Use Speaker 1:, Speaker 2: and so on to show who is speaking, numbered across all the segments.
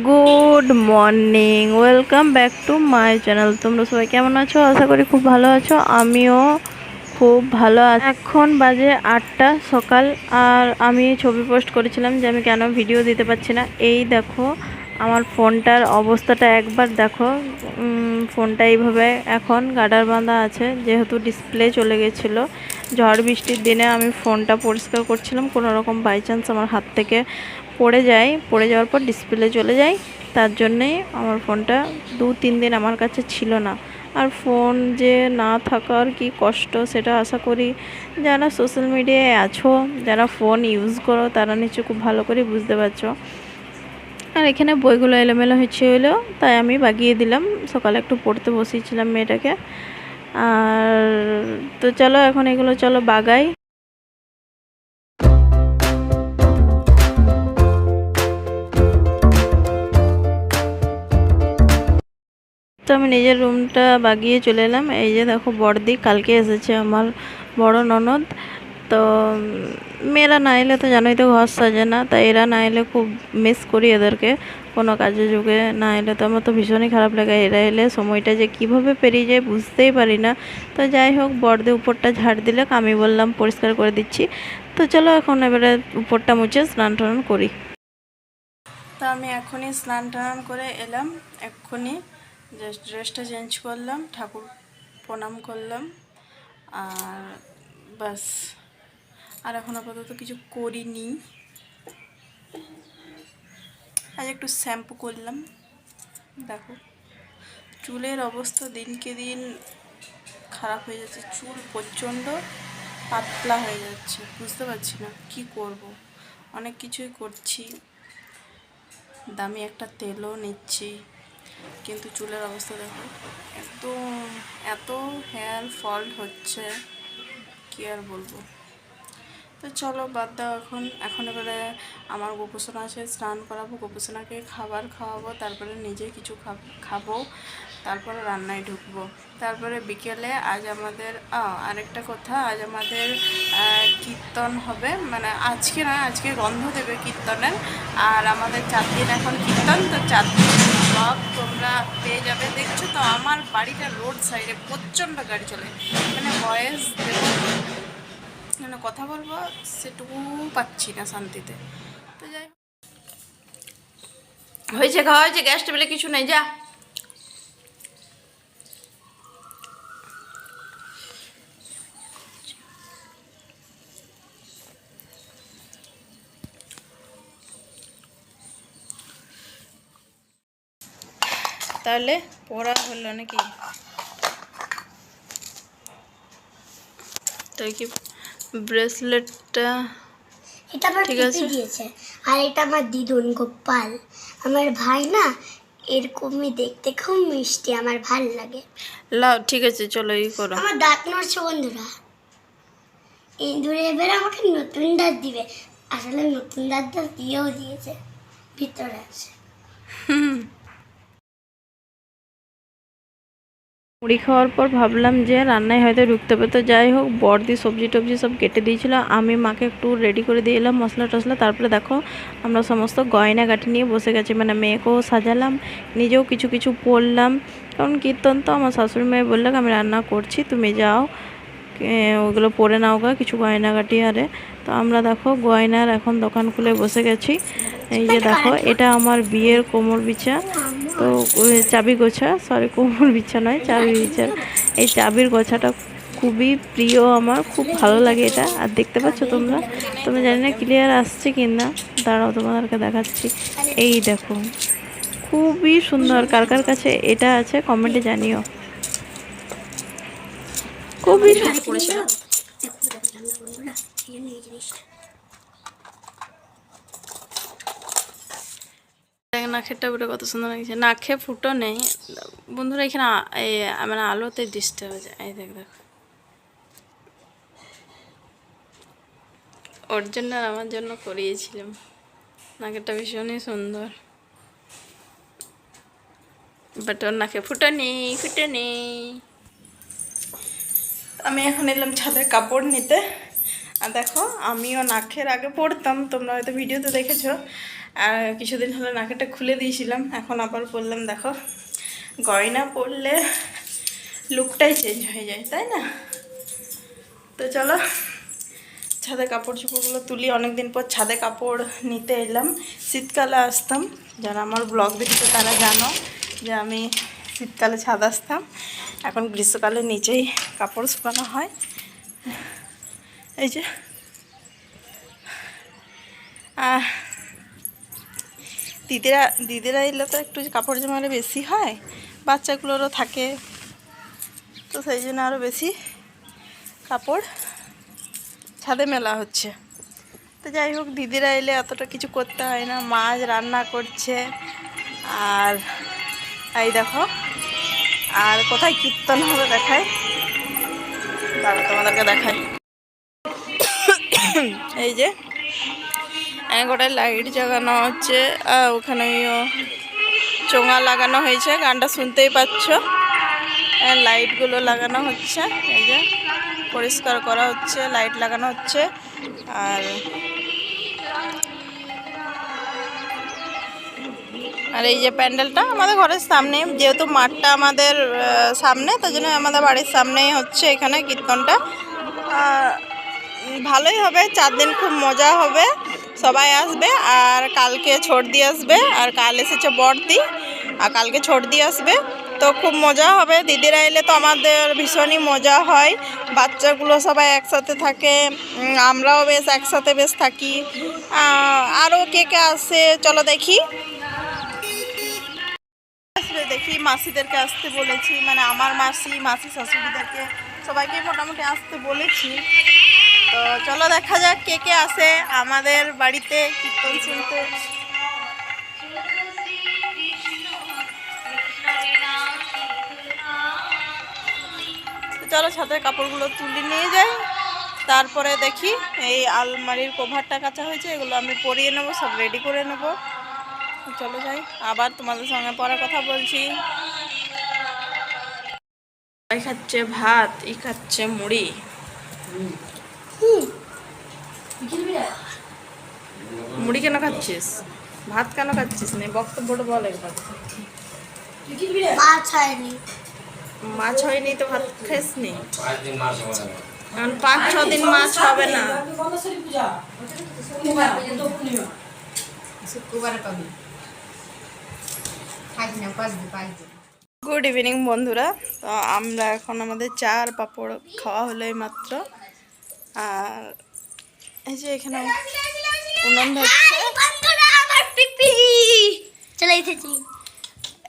Speaker 1: Good morning, welcome back to my channel. তোমরা সবাই কেমন আছো? আশা করি খুব ভালো আছো। আমিও খুব ভালো আছি। এখন বাজে 8টা সকাল, আর আমি ছবি পোস্ট করেছিলাম যে আমি কেন ভিডিও দিতে পারছি না। এই দেখো আমার ফোনটার অবস্থাটা একবার দেখো। ফোনটা এইভাবে এখন গার্ডার বাঁধা আছে, যেহেতু ডিসপ্লে চলে গেছিলো। ঝড় বৃষ্টির দিনে আমি ফোনটা পরিষ্কার করছিলাম, কোনো রকম বাই চান্স আমার হাত থেকে পড়ে যাওয়ার পর ডিসপ্লে চলে যায়। তার জন্যেই আমার ফোনটা 2-3 দিন আমার কাছে ছিল না। আর ফোন যে না থাকার কি কষ্ট, সেটা আশা করি যারা সোশ্যাল মিডিয়ায় আছো, যারা ফোন ইউজ করো, তারা নিশ্চয়ই খুব ভালো করে বুঝতে পারছো। আর এখানে বইগুলো এলোমেলো হলো, তাই আমি বাগিয়ে দিলাম। সকালে একটু পড়তে বসিয়েছিলাম মেয়েটাকে। আর তো চলো এখন এগুলো চলো বাগাই। তো আমি নিজের রুমটা বাগিয়ে চলে এলাম। এই যে দেখো বড়দি কালকে এসেছে, আমার বড় ননদ। তো মেয়েরা না এলে তো জানোই তো ঘর সাজে না, তাই এরা না এলে খুব মিস করি এদেরকে। কোনো কাজে যুগে না এলে তো আমার তো ভীষণই খারাপ লাগে। এরা এলে সময়টা যে কিভাবে পেরিয়ে যায় বুঝতেই পারি না। তো যাই হোক, বড়দি উপরটা ঝাড় দিলে, আমি বললাম পরিষ্কার করে দিচ্ছি। তো চলো এখন এবারে উপরটা মুছে স্নান টান করি। তো আমি এখনই স্নান টান করে এলাম, এক্ষুনি জাস্ট ড্রেসটা চেঞ্জ করলাম, ঠাকুর প্রণাম করলাম, আর বাস। আর এখন আপাতত কিছু করিনি। আজ একটু শ্যাম্পু করলাম। দেখো চুলের অবস্থা দিনকে দিন খারাপ হয়ে যাচ্ছে, চুল প্রচণ্ড পাতলা হয়ে যাচ্ছে। বুঝতে পারছি না কি করব। অনেক কিছুই করছি, দামি একটা তেলও নিচ্ছি, কিন্তু চুলের অবস্থা দেখো একদম এত হেয়ার ফল হচ্ছে, কি আর বলবো। তো চলো বাদ দাও। এখন এবারে আমার গোপোষণা আছে, স্নান করাবো, গোপোষণাকে খাবার খাওয়াবো, তারপরে নিজে কিছু খাবো, তারপরে রান্নায় ঢুকবো। তারপরে বিকেলে আজ আমাদের আরেকটা কথা, আজ আমাদের কীর্তন হবে, মানে আজকে না, আজকে গন্ধ দেবে কীর্তনের। আর আমাদের 4 দিন এখন কীর্তন, তো 4 দিন সব তোমরা পেয়ে যাবে। দেখছো তো আমার বাড়িটা রোড সাইডে, প্রচণ্ড গাড়ি চলে, মানে ভয়েস দেবো, মানে কথা বলবো সেটুকু পাচ্ছি না শান্তিতে। তো যাই হয়েছে, খাওয়া হয়েছে, গ্যাস টেবিলে কিছু নেই, যা। তাহলে পড়া হলো নাকি? তাই কি ব্রেসলেটটা
Speaker 2: এটা আমার পিপি দিয়েছে, আর এটা আমার দিদুন গোপাল। আমার ভাই না এরকমই দেখতে, খুব মিষ্টি, আমার ভাল লাগে।
Speaker 1: লাও, ঠিক আছে চলো এই করো।
Speaker 2: আমার দাঁত নড়ছে বন্ধুরা, ইঁদুরে এবার আমাকে নতুন দাঁত দিবে। আসলে নতুন দাঁতটা দিয়েও দিয়েছে, ভিতরে আছে।
Speaker 1: মুড়ি খাওয়ার পর ভাবলাম যে রান্নায় হয়তো ঢুকতে হবে। তো যাই হোক, বড়দি সবজি টবজি সব কেটে দিয়েছিল, আমি মাকে একটু রেডি করে দিয়ে এলাম মশলা টশলা। তারপরে দেখো আমরা সমস্ত গয়না গাঁটি নিয়ে বসে গেছি, মানে মেয়েকেও সাজালাম, নিজেও কিছু কিছু পরলাম। কারণ কীর্তন তো আমার শাশুড়ি মেয়ে বললো আমি রান্না করছি, তুমি যাও ওগুলো পরে নাও গা কিছু গয়নাগাটি। আরে তো আমরা দেখো গয়নার এখন দোকান খুলে বসে গেছি। এই যে দেখো এটা আমার বিয়ের কোমর বিছা, তো চাবি গোছা, সরি কোমর বিছা নয়, চাবি বিছা। এই চাবির গোছাটা খুবই প্রিয় আমার, খুব ভালো লাগে এটা। আর দেখতে পাচ্ছ তোমরা জানি না ক্লিয়ার আসছে কি না, দাঁড়াও তোমাদেরকে দেখাচ্ছি। এই দেখো খুবই সুন্দর, কার কার কাছে এটা আছে কমেন্টে জানিও। খুবই নাকেরটা পুরো কত সুন্দর লাগছে, নাকে ফুটো নেই বন্ধুরা, এখানে মানে আলোতে ডিস্টার্ব হয়ে যায়। এই দেখ দেখো, ওর জন্য আর আমার জন্য করিয়েছিলাম। নাকেরটা ভীষণই সুন্দর, বাট ওর নাকে ফুটো নেই। আমি এখন এলাম ছাদে কাপড় নিতে। আর দেখো আমিও নাকের আগে পড়তাম, তোমরা হয়তো ভিডিওতে দেখেছো। আর কিছুদিন হলো নাকেরটা খুলে দিয়েছিলাম, এখন আবার পরলাম। দেখো গয়না পরলে লুকটাই চেঞ্জ হয়ে যায়, তাই না? তো চলো ছাদে কাপড় চোপড়গুলো তুলি। অনেকদিন পর ছাদে কাপড় নিতে এলাম। শীতকালে আসতাম, যারা আমার ব্লগ দেখেছে তারা জানো যে আমি শীতকালে ছাদ আসতাম। এখন গ্রীষ্মকালে নিচেই কাপড় শুকানো হয়। এই যে দিদিরা এলে তো একটু কাপড় জামালে বেশি হয়, বাচ্চাগুলোরও থাকে, তো সেই জন্য আরও বেশি কাপড় ছাদে মেলা হচ্ছে। তো যাই হোক, দিদিরা এলে অতটা কিছু করতে হয় না, মাছ রান্না করছে। আর এই দেখো, আর কোথায় কীর্তন হবে দেখায়, দাঁড়া তোমাদেরকে দেখায়। এই যে গোটায় লাইট জাগানো হচ্ছে, ওখানে চোঙা লাগানো হয়েছে, গানটা শুনতেই পাচ্ছ। লাইটগুলো লাগানো হচ্ছে, এই যে পরিষ্কার করা হচ্ছে, লাইট লাগানো হচ্ছে। আর এই যে প্যান্ডেলটা আমাদের ঘরের সামনে, যেহেতু মাঠটা আমাদের সামনে, তাই জন্য আমাদের বাড়ির সামনেই হচ্ছে এখানে কীর্তনটা। ভালোই হবে, 4 দিন খুব মজা হবে, সবাই আসবে। আর কালকে ছোট দিয়ে আসবে, আর কাল এসেছে বড়দি, আর কালকে ছোট দিয়ে আসবে। তো খুব মজা হবে, দিদিরা এলে তো আমাদের ভীষণই মজা হয়, বাচ্চাগুলো সবাই একসাথে থাকে, আমরাও বেশ একসাথে বেশ থাকি। আরও কে কে আসে চলো দেখি। দেখি মাসিদেরকে আসতে বলেছি, মানে আমার মাসি শাশুড়িদেরকে সবাইকে মোটামুটি আসতে বলেছি। তো চলো দেখা যাক কে কে আসে আমাদের বাড়িতে কীর্তন শুনতে। চলো ছাদের কাপড়গুলো তুলে নিয়ে যাই, তারপরে দেখি। এই আলমারির কভারটা কাচা হয়েছে, এগুলো আমি পরিয়ে নেবো, সব রেডি করে নেবো। চলো যাই, আবার তোমাদের সঙ্গে পরে কথা বলছি। খাচ্ছে ভাত, খাচ্ছে মুড়ি। মুড়ি কেন খাচ্ছিস, ভাত কেন খাচ্ছিস? না বক্তব্যটা বল একবার। মাছ হয়নি তো ভাত খাইসনি? 5-6 দিন মাছ হবে না। গুড ইভিনিং বন্ধুরা। তো আমরা এখন আমাদের চা আর পাঁপড় খাওয়া হলো এই মাত্র। আর এই যে এখানে উনুন ধরছে,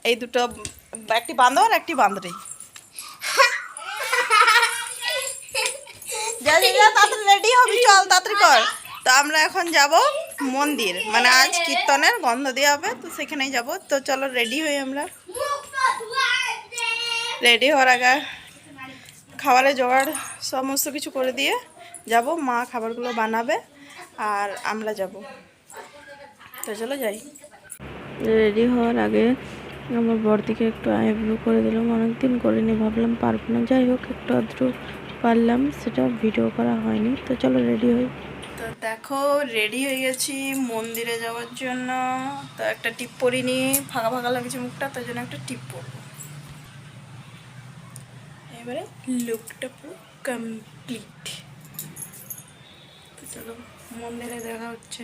Speaker 1: এই দুটো, একটি বাঁধো আর একটি বাঁধরি। তাড়াতাড়ি রেডি হবি, চল তাড়াতাড়ি কর। তো আমরা এখন যাব মন্দির, মানে আজ কীর্তনের গন্ধ দেওয়া হবে, তো সেখানেই যাব। তো চলো রেডি হই। আমরা রেডি হওয়ার আগে খাবারের জোগাড় সমস্ত কিছু করে দিয়ে যাব, মা খাবারগুলো বানাবে আর আমরা যাব। তো চলো যাই। রেডি হওয়ার আগে আমার বড়দিকে একটু আইব্রো করে দিলাম, অনেকদিন করিনি, ভাবলাম পারবো না, যাই হোক একটু আধটু পারলাম, সেটা ভিডিও করা হয়নি। তো চলো রেডি হই। তো দেখো রেডি হয়ে গেছি মন্দিরে যাওয়ার জন্য। তো একটা টিপ পরিনি, ফাঁকা ফাঁকা লাগছে মুখটা, তার জন্য একটা টিপ পরবো। এবারে লুকটা পুরো কমপ্লিট। তো চলো মন্দিরে দেখা হচ্ছে।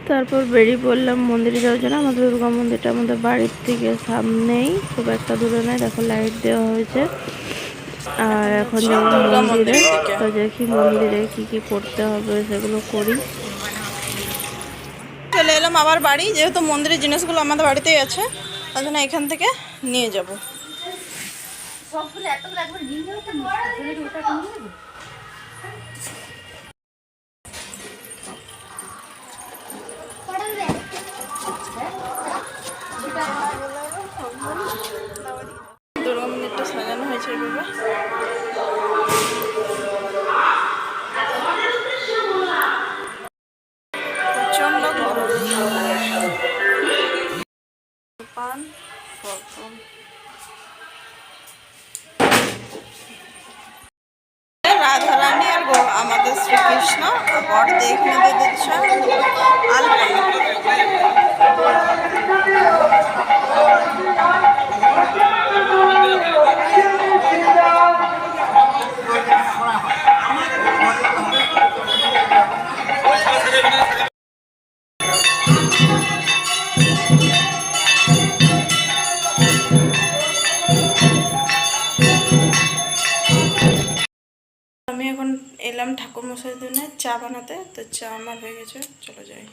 Speaker 1: তারপর বেরিয়ে পড়লাম মন্দিরে যাওয়ার জন্য। আমাদের দুর্গা মন্দিরটা আমাদের বাড়ির থেকে সামনেই, খুব একটা দূরে নয়। দেখো লাইট দেওয়া হয়েছে। আর এখন যাবো মন্দিরে। তো দেখি মন্দিরে কি কি করতে হবে সেগুলো করি। চলে এলাম আবার বাড়ি, যেহেতু মন্দিরের জিনিসগুলো আমাদের বাড়িতেই আছে, তার জন্য এখান থেকে নিয়ে যাব। দুর্গা মন্দিরটা সাজানো হয়েছে এভাবে। প্রচন্ড পান রাধারানী আর আমাদের রাধা শ্রীকৃষ্ণ আর বড়দি এখানে দিয়ে দিচ্ছে আলপনা। আমি এখন এলাম ঠাকুর মশাইয়ের জন্য চা বানাতে, তো চা আমার হয়ে গেছে, চলো যাই।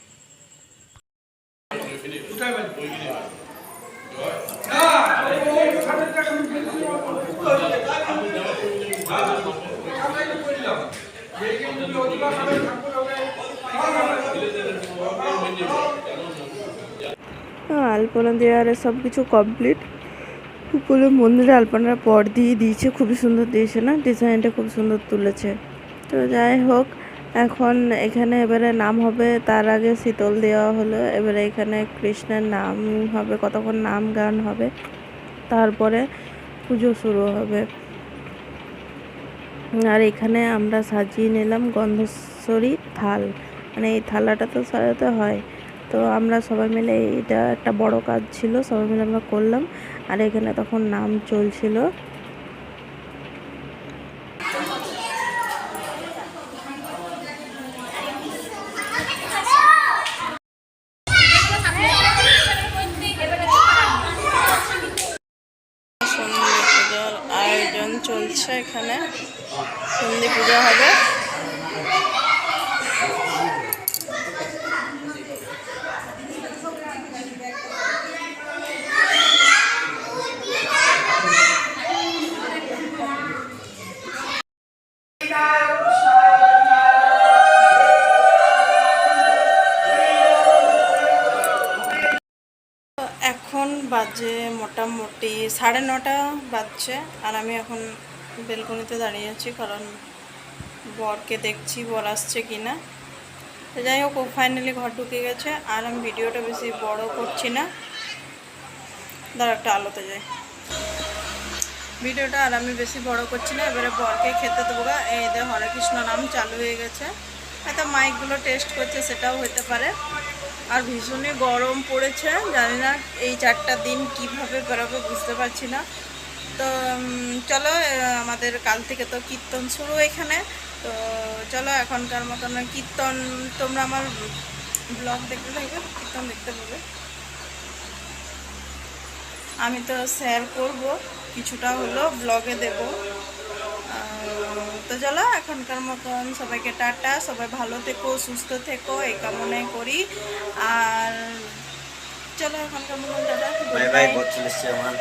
Speaker 1: আলপনা দেওয়ার সব কিছু কমপ্লিট। উপরে মন্দিরে আলপনার পর দিয়ে দিয়েছে, খুবই সুন্দর দিয়েছে না, ডিজাইনটা খুব সুন্দর তুলেছে। তো যাই হোক, এখন এখানে এবারে নাম হবে, তার আগে শীতল দেওয়া হলো, এবারে এখানে কৃষ্ণের নাম হবে, কতক্ষণ নাম গান হবে, তারপরে পুজো শুরু হবে। আর এখানে আমরা সাজিয়ে নিলাম গন্ধেশ্বরী থাল, মানে এই থালাটা তো সাজাতে হয়, তো আমরা সবাই মিলে, এটা একটা বড় কাজ ছিল, সবাই মিলে আমরা করলাম। আর এখানে তখন নাম চলছিল। সন্ধি পূজার আয়োজন চলছে, এখানে সন্ধি পূজা হবে। এখন বাজে মোটামুটি 9:30 বাজছে, আর আমি এখন বেলকনিতে দাঁড়িয়ে আছি, কারণ বরকে দেখছি বর আসছে কি না। তো যাই হোক, ও ফাইনালি ঘর ঢুকে গেছে, আর আমি ভিডিওটা বেশি বড় করছি না, ধর একটা আলোতে যাই ভিডিওটা, আর আমি বেশি বড় করছি না। এবারে বরকে খেতে দেবো গা। এই দে হরে কৃষ্ণ নাম চালু হয়ে গেছে, হয়তো মাইকগুলো টেস্ট করছে, সেটাও হতে পারে। আর ভীষণই গরম পড়েছে, জানি না এই 4টা দিন কিভাবে বেরোবে বুঝতে পারছি না। তো চলো, আমাদের কাল থেকে তো কীর্তন শুরু এখানে, তো চলো এখনকার মতন কীর্তন তোমরা আমার ব্লগ দেখতে থাকবে, কীর্তন দেখতে পাবে। আমি তো শেয়ার করব, কিছুটা হলো ব্লগে দেব। তো চলো এখনকার মতন সবাইকে টাটা, সবাই ভালো থেকো, সুস্থ থেকো, এই কামনাই করি। আর চলো এখনকার মতন টাটা,
Speaker 3: বাই বাই। বহুত চলেছে আমার,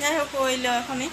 Speaker 1: যাই হোক, ওইলো এখনই।